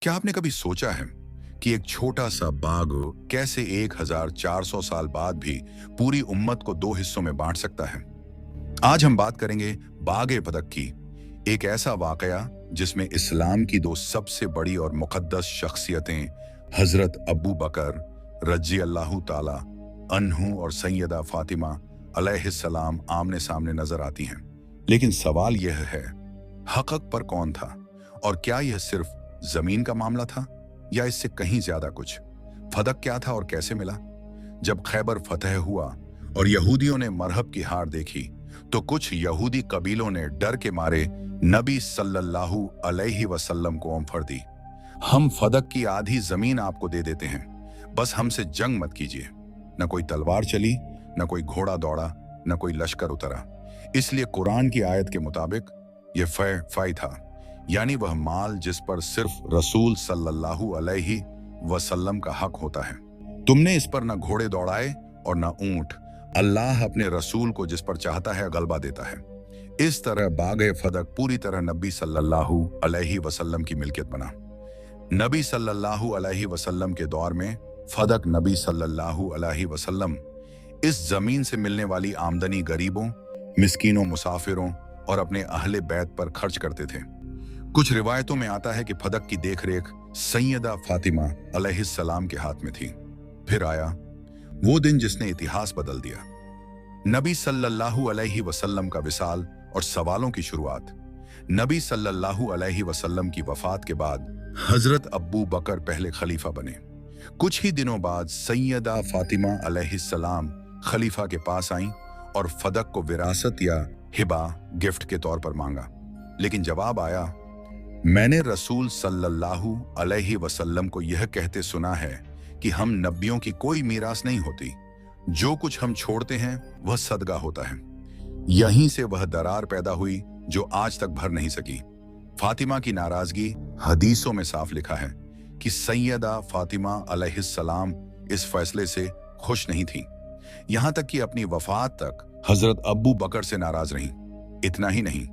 क्या आपने कभी सोचा है कि एक छोटा सा बाग कैसे 1400 साल बाद भी पूरी उम्मत को दो हिस्सों में बांट सकता है? आज हम बात करेंगे बाग फदक की, एक ऐसा वाकया जिसमें इस्लाम की दो सबसे बड़ी और मुकद्दस शख्सियतें हजरत अबू बकर रजी अल्लाह ताला अन्हु और सैयदा फातिमा अलैहिस्सलाम आमने सामने नजर आती हैं। लेकिन सवाल यह है, हक़ पर कौन था और क्या यह सिर्फ जमीन का मामला था या इससे कहीं ज्यादा कुछ? फदक क्या था और कैसे मिला? जब खैबर फतह हुआ और यहूदियों ने मरहब की हार देखी तो कुछ यहूदी कबीलों ने डर के मारे नबी सल्लल्लाहु अलैहि वसल्लम को ऑफर दी, हम फदक की आधी जमीन आपको दे देते हैं, बस हमसे जंग मत कीजिए। न कोई तलवार चली, न कोई घोड़ा दौड़ा, न कोई लश्कर उतरा। इसलिए कुरान की आयत के मुताबिक यह फै था, यानी वह माल जिस पर सिर्फ रसूल सल्लल्लाहु अलैहि वसल्लम का हक होता है। तुमने इस पर न घोड़े दौड़ाए और न ऊंट। अल्लाह अपने रसूल को जिस पर चाहता है गलबा देता है। इस तरह बाग फदक पूरी तरह नबी सल्लल्लाहु अलैहि वसल्लम की मिल्कियत बना। नबी सल्लल्लाहु अलैहि वसल्लम के दौर में फदक नबी सल्लल्लाहु अलैहि वसल्लम इस जमीन से मिलने वाली आमदनी गरीबों, मिस्कीनों, मुसाफिरों और अपने अहले बैत पर खर्च करते थे। कुछ रिवायतों में आता है कि फदक की देखरेख सैयदा फातिमा अलैहिस्सलाम के हाथ में थी। फिर आया वो दिन जिसने इतिहास बदल दिया, नबी सल्लल्लाहु अलैहि वसल्लम का विसाल और सवालों की शुरुआत। नबी सल्लल्लाहु अलैहि वसल्लम की वफात के बाद हजरत अब्बू बकर पहले खलीफा बने। कुछ ही दिनों बाद सैयदा फातिमा अलैहिस्सलाम खलीफा के पास आईं और फदक को विरासत या हिबा, गिफ्ट के तौर पर मांगा। लेकिन जवाब आया, मैंने रसूल सल्लल्लाहु अलैहि वसल्लम को यह कहते सुना है कि हम नबियों की कोई मीरास नहीं होती, जो कुछ हम छोड़ते हैं वह सदका होता है। यहीं से वह दरार पैदा हुई जो आज तक भर नहीं सकी। फातिमा की नाराजगी, हदीसों में साफ लिखा है कि सैयदा फातिमा अलैहिस्सलाम इस फैसले से खुश नहीं थी, यहां तक कि अपनी वफात तक हजरत अब्बू बकर से नाराज रहीं। इतना ही नहीं,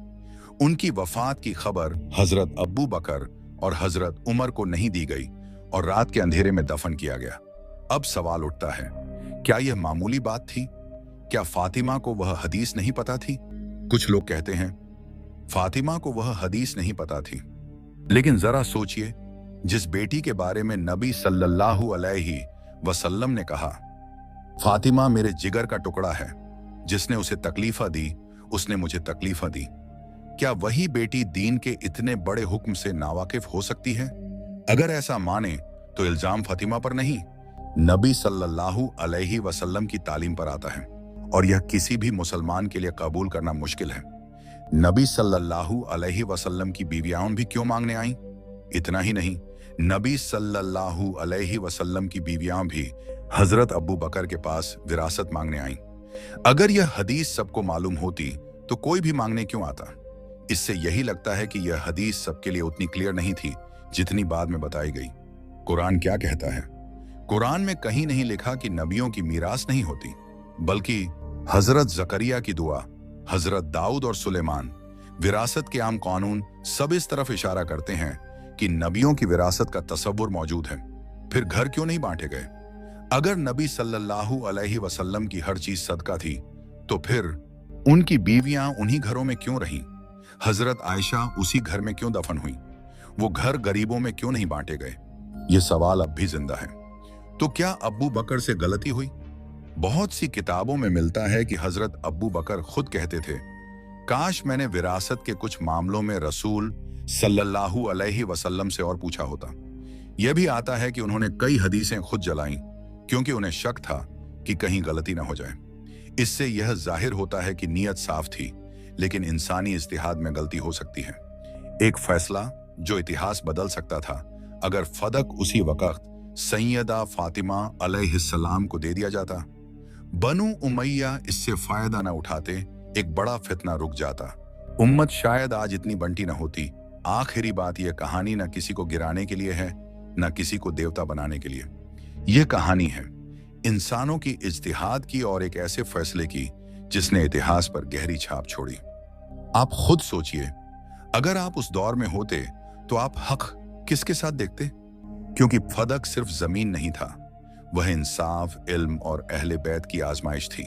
उनकी वफात की खबर हजरत अब्बू बकर और हजरत उमर को नहीं दी गई और रात के अंधेरे में दफन किया गया। अब सवाल उठता है, क्या यह मामूली बात थी? क्या फातिमा को वह हदीस नहीं पता थी? कुछ लोग कहते हैं फातिमा को वह हदीस नहीं पता थी, लेकिन जरा सोचिए, जिस बेटी के बारे में नबी सल्लल्लाहु अलैहि वसल्लम ने कहा, फातिमा मेरे जिगर का टुकड़ा है, जिसने उसे तकलीफा दी उसने मुझे तकलीफा दी, क्या वही बेटी दीन के इतने बड़े हुक्म से नावाकिफ हो सकती है? अगर ऐसा माने तो इल्जाम फातिमा पर नहीं, नबी सल्लल्लाहु अलैहि वसल्लम की तालीम पर आता है, और यह किसी भी मुसलमान के लिए कबूल करना मुश्किल है। नबी सल्लल्लाहु अलैहि वसल्लम की बीवियां भी क्यों मांगने आईं? इतना ही नहीं, नबी सल्लल्लाहु अलैहि वसल्लम की बीवियां भी हजरत अब्बू बकर के पास विरासत मांगने आईं। अगर यह हदीस सबको मालूम होती तो कोई भी मांगने क्यों आता? इससे यही लगता है कि यह हदीस सबके लिए उतनी क्लियर नहीं थी जितनी बाद में बताई गई। कुरान क्या कहता है? कुरान में कहीं नहीं लिखा कि नबियों की मीरास नहीं होती, बल्कि हजरत जकरिया की दुआ, हजरत दाऊद और सुलेमान, विरासत के आम कानून सब इस तरफ इशारा करते हैं कि नबियों की विरासत का तसव्वुर मौजूद है। फिर घर क्यों नहीं बांटे गए? अगर नबी सल्लल्लाहु अलैहि वसल्लम की हर चीज सदका थी तो फिर उनकी बीवियां उन्हीं घरों में क्यों रहीं? हजरत आयशा उसी घर में क्यों दफन हुई? वो घर गरीबों में क्यों नहीं बांटे गए? ये सवाल अब भी जिंदा है। तो क्या अब्बू बकर से गलती हुई? बहुत सी किताबों में मिलता है कि हजरत अब्बू बकर खुद कहते थे, काश मैंने विरासत के कुछ मामलों में रसूल सल्लल्लाहु अलैहि वसल्लम से और पूछा होता। यह भी आता है कि उन्होंने कई हदीसें खुद जलाईं क्योंकि उन्हें शक था कि कहीं गलती ना हो जाए। इससे यह जाहिर होता है कि नीयत साफ थी, लेकिन इंसानी इज्तिहाद में गलती हो सकती है। एक फैसला जो इतिहास बदल सकता था, अगर फदक उसी वक्त सैयदा फातिमा अलैहिस्सलाम को दे दिया जाता, बनु उमैया इससे फायदा ना उठाते, एक बड़ा फितना रुक जाता, उम्मत शायद आज इतनी बंटी ना होती। आखिरी बात, यह कहानी ना किसी को गिराने के लिए है, ना किसी को देवता बनाने के लिए। यह कहानी है इंसानों की इज्तिहाद की और एक ऐसे फैसले की जिसने इतिहास पर गहरी छाप छोड़ी। आप खुद सोचिए, अगर आप उस दौर में होते तो आप हक किसके साथ देखते? क्योंकि फदक सिर्फ जमीन नहीं था, वह इंसाफ, इल्म और अहले बैत की आजमाइश थी।